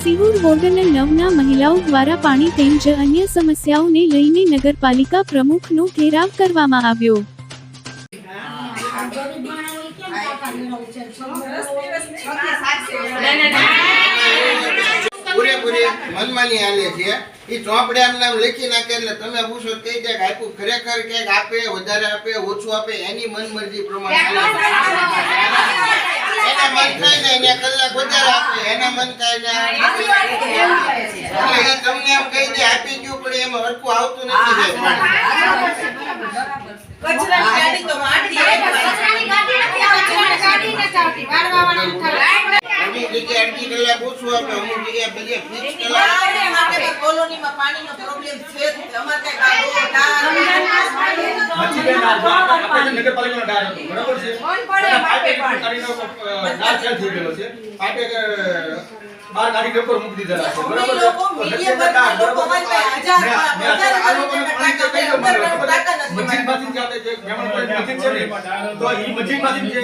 Sihor warden 9ના મહિલાઓ દ્વારા પાણી તેમજ અન્ય સમસ્યાઓને લઈને નગરપાલિકા પ્રમુખનો ઘેરાવ કરવામાં આવ્યો. પૂરેપૂરી મનમાની હાલે છે. એ ચોપડે આમ નામ લખી નાખે એટલે તમે પૂછો કઈ જાય આપ્યું ખરેખર ક્યાંક આપે, વધારે આપે, ઓછું આપે, એની મનમરજી પ્રમાણે એના મન થાય ને એને કલાક વધારે આપે, એના મન થાય ને એટલે એ તમને એમ કહી દે આપી ગયું પણ એમાં હરખું આવતું નથી. અમુક જગ્યાએ અડધી કલાક ઓછું આપે, અમુક જગ્યાએ બધે ફિક્સ કલાક. કોલોનીમાં પાણીનો પ્રોબ્લેમ છે. અમાર કઈ નગરપાલિકાનો ડાર હતો, બરાબર છે. પાઇપે કાઢીનો ડાર ફેલ થઈ ગયેલો છે. પાઇપે બાર કાઢીને ઉપર મૂકી દીધેલા છે, બરાબર છે. મસ્જિદમાંથી જે આપણે જે મસ્જિદ છે ને, તો એ મસ્જિદમાંથી જે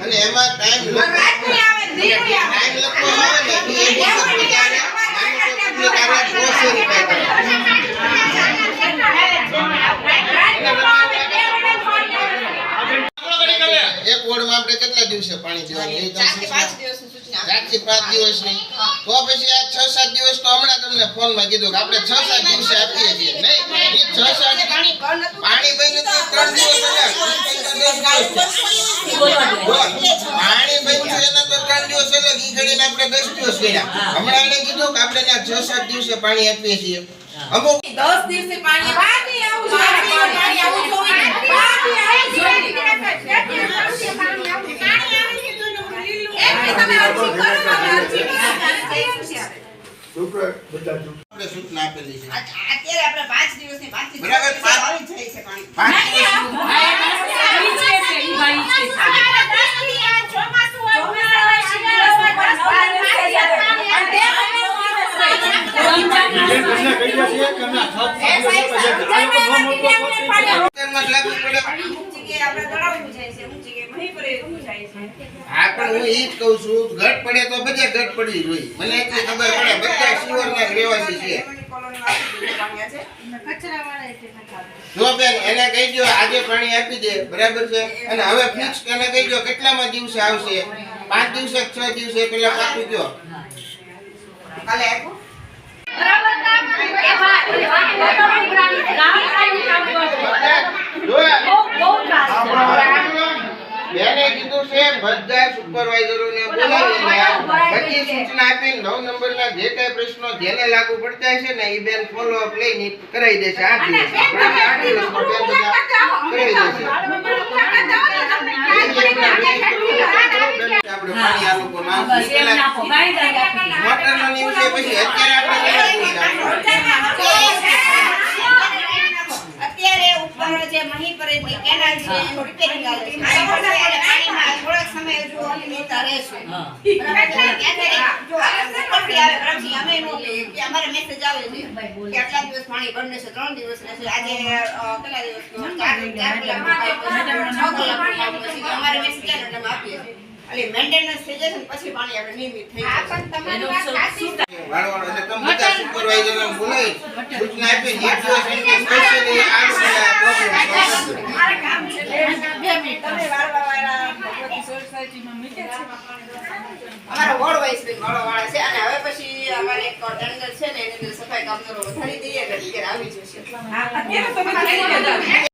અને એમાં ટાઈમ લખવો આવે ને એક વોર્ડમાં આપણે કેટલા દિવસે પાણી પીવાનું? 4 થી 5 દિવસની. તો પછી આ 6-7 દિવસ તો હમણાં તમને ફોનમાં કીધું કે આપણે 6-7 દિવસે આપીએ છીએ. નહીં, એ 6-7 પાણી બન્યું તો 3 દિવસ પાણી બન્યું એના તો 3 દિવસ અલગ. ઈ ઘડીને આપણે 10 દિવસ કર્યા. હમણાં એને કીધું કે આપણે 6-7 દિવસે પાણી આપીએ છીએ. અમુક 10 દિવસે પાણી આવું સૂચના આપેલી છે. અત્યારે આપણે 5 દિવસની પાછી બરાબર, આવી જાય છે પાણી. હા, પણ હું ઈ જ કહું છું, ઘટ પડે તો બધે ઘટ પડી જ હોય. મને એટલી ખબર પડે, બધા શિવરના રહેવાસી છે. જો બેન એને કહી દો આજે પાણી આપી દે, બરાબર છે. અને હવે ફિક્સ એને કહી દો કેટલામાં દિવસે આવશે, 5 દિવસે 6 દિવસે પેલા પાકું કયો. કાલે આપ્યું બેને કીધું છે બધા સુપરવાઇઝરોને બોલાવીને બધી સૂચના આપીને 9 નંબરના જે કઈ પ્રશ્નો જેને લાગુ પડતા છે ને એ બેન ફોલો અપ લઈને કરાવી દેશે. 8 દિવસ આપણે પાણી આ લોકો મોટરનો ન્યૂઝ છે. પછી અત્યારે અત્યારે ઉપર જે મહીપરેની કેનાલ છે એનું રિપેરિંગ ચાલે છે. પાણીમાં થોડાક સમય જો લેતા રહેશે. અમે એનું કે અમારે મેસેજ આવે છે કે આટલા દિવસ પાણી બંધ રહેશે, 3 દિવસ રહેશે. આજે કેટલા દિવસ 4 કલાક પછી અમારે મેસેજ આવે એટલે અમે આપીએ છીએ. એટલે મેન્ટેનન્સ થઈ જશે પછી પાણી આપણે નિયમિત થઈ જશે. વાળવાળો એટલે તમે બધા સુપરવાઇઝરને બોલાવી સૂચના આપી એક દિવસ સ્પેશિયલી આ પ્રોબ્લેમ મારે કામ છે 2 મિનિટ તમે વાળવાવાળા ભગવતી સોસાયટીમાં મીટે છે. અમારા વોર્ડ વાઇઝ વાળવાવાળા છે અને હવે પછી અમારે એક ટેન્ડર છે ને એની અંદર સફાઈ કામદારો વધારી દઈએ એટલે ઘેર આવી જશે. હા અત્યારે તો થઈ ગયા